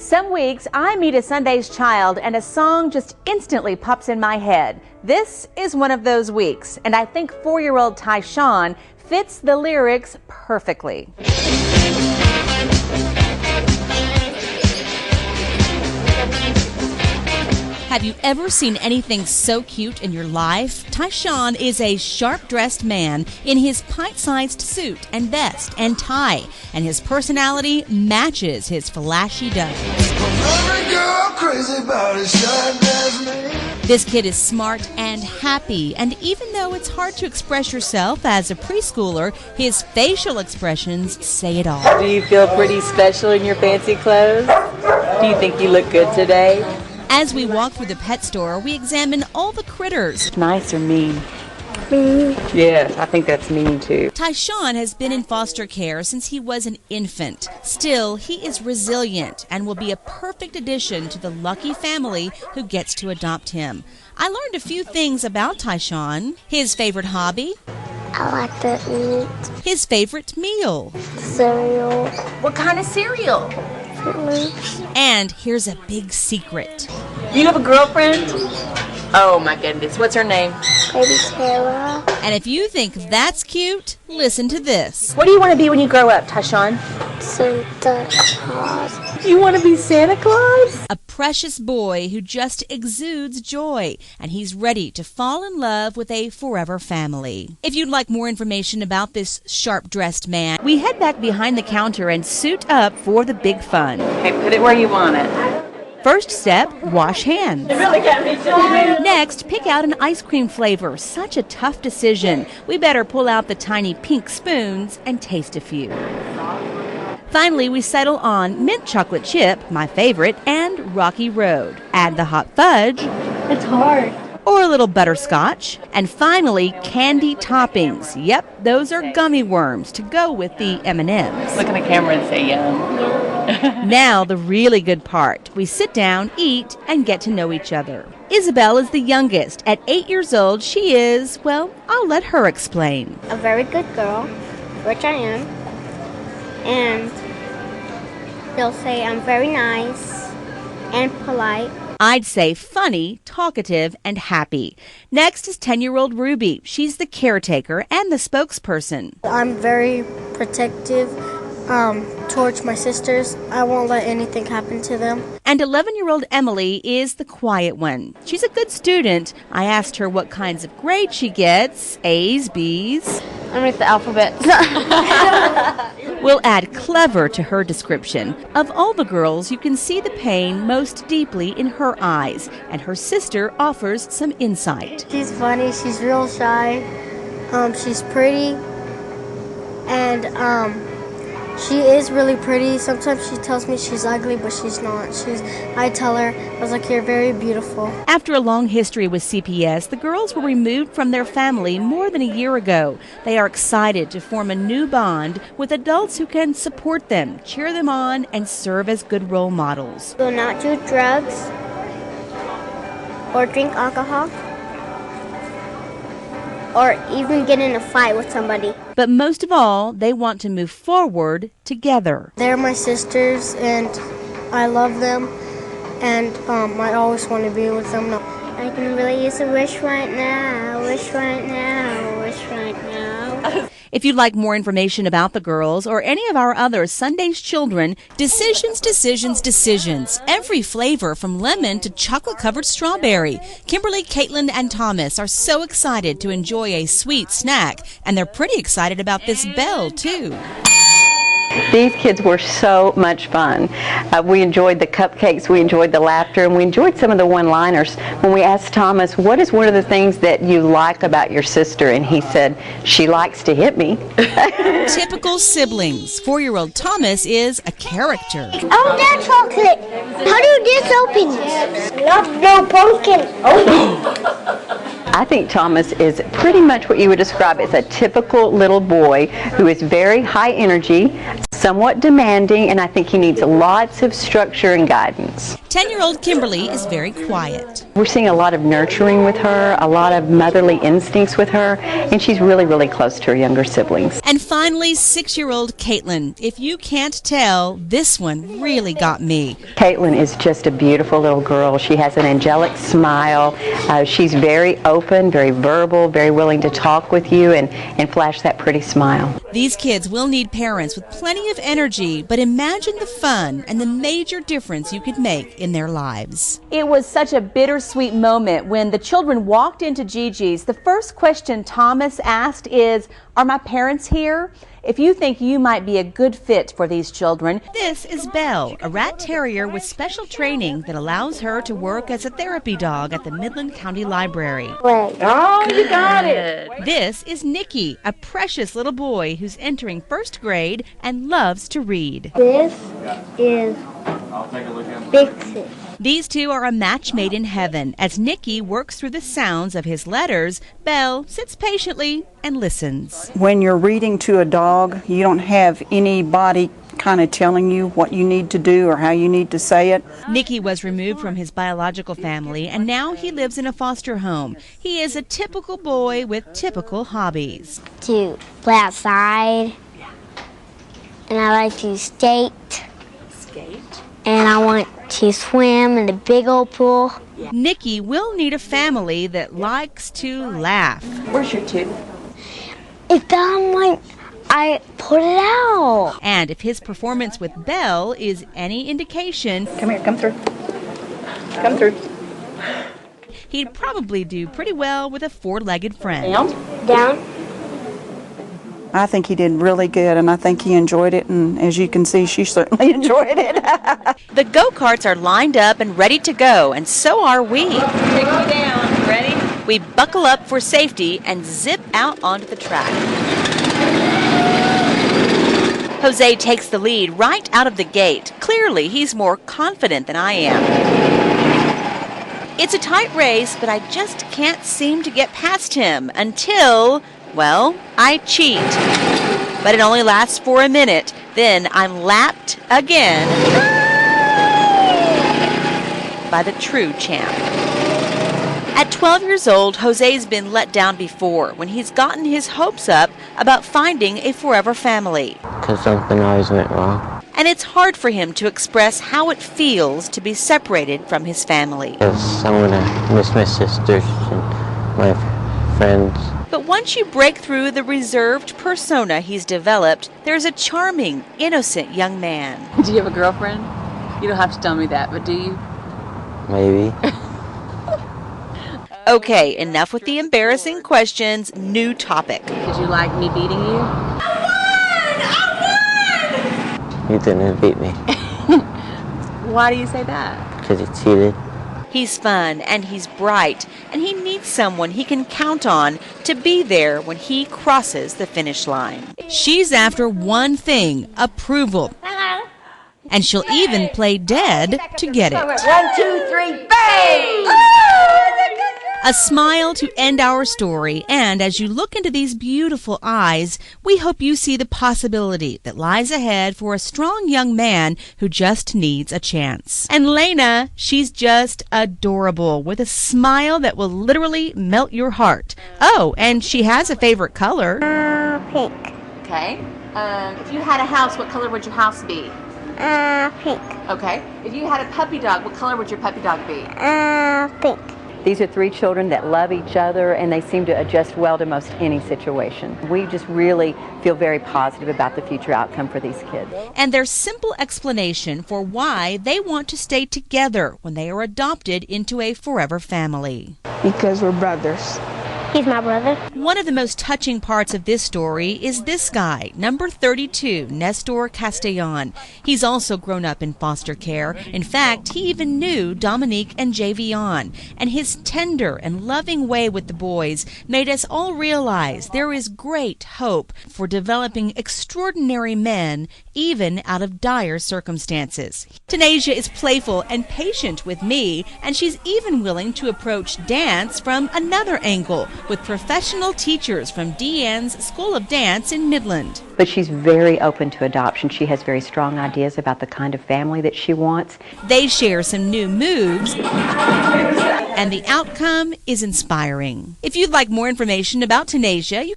Some weeks I meet a Sunday's child and a song just instantly pops in my head. This is one of those weeks, and I think 4-year-old Tyshawn fits the lyrics perfectly. Have you ever seen anything so cute in your life? Tyshawn is a sharp-dressed man in his pint-sized suit and vest and tie, and his personality matches his flashy duds. This kid is smart and happy, and even though it's hard to express yourself as a preschooler, his facial expressions say it all. Do you feel pretty special in your fancy clothes? Do you think you look good today? As we walk through the pet store, we examine all the critters. Nice or mean? Mean. Yes, I think that's mean too. Tyshawn has been in foster care since he was an infant. Still, he is resilient and will be a perfect addition to the lucky family who gets to adopt him. I learned a few things about Tyshawn. His favorite hobby? I like to eat His favorite meal. cereal. What kind of cereal? And here's a big secret. You have a girlfriend? Oh my goodness, what's her name? Baby Sarah. And if you think that's cute, listen to this. What do you want to be when you grow up, Tyshawn? Santa Claus. You want to be Santa Claus? A precious boy who just exudes joy, and he's ready to fall in love with a forever family. If you'd like more information about this sharp-dressed man, we head back behind the counter and suit up for the big fun. Okay, put it where you want it. First step, wash hands. Next, pick out an ice cream flavor. Such a tough decision. We better pull out the tiny pink spoons and taste a few. Finally, we settle on mint chocolate chip, my favorite, and Rocky Road. Add the hot fudge. It's hard. Or a little butterscotch. And finally, candy toppings. Yep, those are gummy worms to go with the M&Ms. Look in the camera and say yum. Now, the really good part. We sit down, eat, and get to know each other. Isabel is the youngest. At 8 years old, she is, well, I'll let her explain. A very good girl, which I am. And they'll say I'm very nice and polite. I'd say funny, talkative, and happy. Next is 10-year-old Ruby. She's the caretaker and the spokesperson. I'm very protective towards my sisters. I won't let anything happen to them. And 11-year-old Emily is the quiet one. She's a good student. I asked her what kinds of grades she gets. A's, B's. Underneath the alphabet. We'll add clever to her description. Of all the girls, you can see the pain most deeply in her eyes, and her sister offers some insight. She's funny. She's real shy. She's pretty. And she is really pretty. Sometimes she tells me she's ugly, but she's not. I tell her, I was like, you're very beautiful. After a long history with CPS, the girls were removed from their family more than a year ago. They are excited to form a new bond with adults who can support them, cheer them on, and serve as good role models. Will not do drugs or drink alcohol or even get in a fight with somebody. But most of all, they want to move forward together. They're my sisters, and I love them, and I always want to be with them. I can really use a wish right now, wish right now, wish right now. If you'd like more information about the girls or any of our other Sunday's Children, decisions, decisions, decisions. Every flavor from lemon to chocolate-covered strawberry. Kimberly, Caitlin, and Thomas are so excited to enjoy a sweet snack, and they're pretty excited about this bell, too. These kids were so much fun. We enjoyed the cupcakes, we enjoyed the laughter, and we enjoyed some of the one-liners. When we asked Thomas, what is one of the things that you like about your sister? And he said, she likes to hit me. Typical siblings. 4-year-old Thomas is a character. Oh, that chocolate. How do this open? Not no pumpkin. Oh. I think Thomas is pretty much what you would describe as a typical little boy who is very high energy, somewhat demanding, and I think he needs lots of structure and guidance. 10-year-old Kimberly is very quiet. We're seeing a lot of nurturing with her, a lot of motherly instincts with her, and she's really, really close to her younger siblings. And finally, 6-year-old Caitlin. If you can't tell, this one really got me. Caitlin is just a beautiful little girl. She has an angelic smile. She's very open, very verbal, very willing to talk with you and flash that pretty smile. These kids will need parents with plenty of energy, but imagine the fun and the major difference you could make in their lives. It was such a bittersweet moment when the children walked into Gigi's. The first question Thomas asked is, "Are my parents here?" If you think you might be a good fit for these children. This is Belle, a rat terrier with special training that allows her to work as a therapy dog at the Midland County Library. Oh, you got it. This is Nikki, a precious little boy who's entering 1st grade and loves to read. This is Bixit. These two are a match made in heaven. As Nikki works through the sounds of his letters, Belle sits patiently and listens. When you're reading to a dog, you don't have anybody kind of telling you what you need to do or how you need to say it. Nikki was removed from his biological family, and now he lives in a foster home. He is a typical boy with typical hobbies. To play outside, and I like to skate. And I want to swim in the big old pool. Nikki will need a family that likes to laugh. Where's your tooth? If I'm like, I put it out. And if his performance with Belle is any indication, Come here, come through. Come through. he'd probably do pretty well with a 4-legged friend. Down. I think he did really good, and I think he enjoyed it, and as you can see, she certainly enjoyed it. The go-karts are lined up and ready to go, and so are we. Take me down. Ready? We buckle up for safety and zip out onto the track. Jose takes the lead right out of the gate. Clearly, he's more confident than I am. It's a tight race, but I just can't seem to get past him until, well, I cheat. But it only lasts for a minute. Then I'm lapped again by the true champ. At 12 years old, Jose's been let down before when he's gotten his hopes up about finding a forever family. Because something always went wrong. And it's hard for him to express how it feels to be separated from his family. Because I'm going to miss my sisters and my friends. But once you break through the reserved persona he's developed, there's a charming, innocent young man. Do you have a girlfriend? You don't have to tell me that, but do you? Maybe. Okay, enough with the embarrassing questions. New topic. Did you like me beating you? You didn't beat me. Why do you say that? Because you cheated. He's fun and he's bright, and he needs someone he can count on to be there when he crosses the finish line. She's after one thing, approval. And she'll even play dead to get it. 1, 2, 3, bang! A smile to end our story, and as you look into these beautiful eyes, we hope you see the possibility that lies ahead for a strong young man who just needs a chance. And Lena, she's just adorable, with a smile that will literally melt your heart. Oh, and she has a favorite color. Pink. Okay. If you had a house, what color would your house be? Pink. Okay. If you had a puppy dog, what color would your puppy dog be? Pink. These are 3 children that love each other, and they seem to adjust well to most any situation. We just really feel very positive about the future outcome for these kids. And their simple explanation for why they want to stay together when they are adopted into a forever family. Because we're brothers. He's my brother. One of the most touching parts of this story is this guy, number 32, Nestor Castellan. He's also grown up in foster care. In fact, he even knew Dominique and Javion. And his tender and loving way with the boys made us all realize there is great hope for developing extraordinary men, even out of dire circumstances. Tanasia is playful and patient with me, and she's even willing to approach dance from another angle with professional teachers from Deanne's School of Dance in Midland. But she's very open to adoption. She has very strong ideas about the kind of family that she wants. They share some new moves, and the outcome is inspiring. If you'd like more information about Tanasia, you